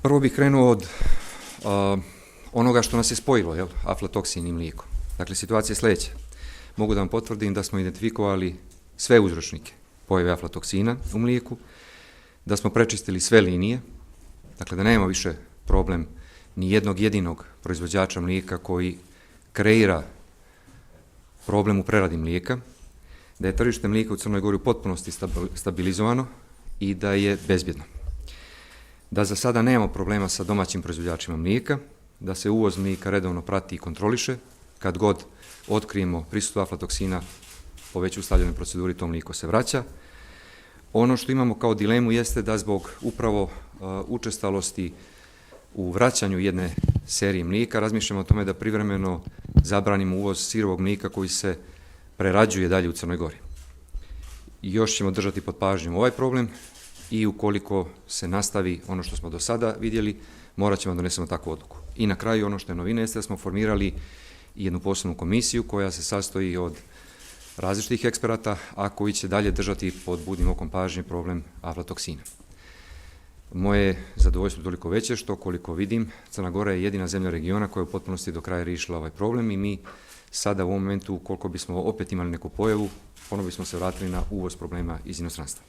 Prvo bih krenuo od onoga što nas je spojilo, aflatoksin i mlijeko. Dakle, situacija je sljedeća. Mogu da vam potvrdim da smo identifikovali sve uzročnike pojave aflatoksina u mlijeku, da smo prečistili sve linije, dakle da nemamo više problem ni jednog jedinog proizvođača mlijeka koji kreira problem u preradi mlijeka, da je tržište mlijeka u Crnoj Gori u potpunosti stabilizovano i da je bezbjedno. Da za sada nemamo problema sa domaćim proizvođačima mlijeka, da se uvoz mlijeka redovno prati i kontroliše, kad god otkrijemo prisustvo aflatoksina po već ustaljenoj proceduri to mlijeko se vraća. Ono što imamo kao dilemu jeste da zbog upravo učestalosti u vraćanju jedne serije mlijeka razmišljamo o tome da privremeno zabranimo uvoz sirovog mlijeka koji se prerađuje dalje u Crnoj Gori. Još ćemo držati pod pažnjom ovaj problem i ukoliko se nastavi ono što smo do sada vidjeli, morat ćemo donesemo takvu odluku. I na kraju ono što je novina jeste da smo formirali jednu posebnu komisiju koja se sastoji od različitih eksperata, a koji će dalje držati pod budnim okom pažnje problem aflatoksina. Moje zadovoljstvo je toliko veće što, koliko vidim, Crna Gora je jedina zemlja regiona koja je u potpunosti do kraja riješila ovaj problem i mi sada u ovom momentu, koliko bismo opet imali neku pojavu, ponovo bismo se vratili na uvoz problema iz inostranstva.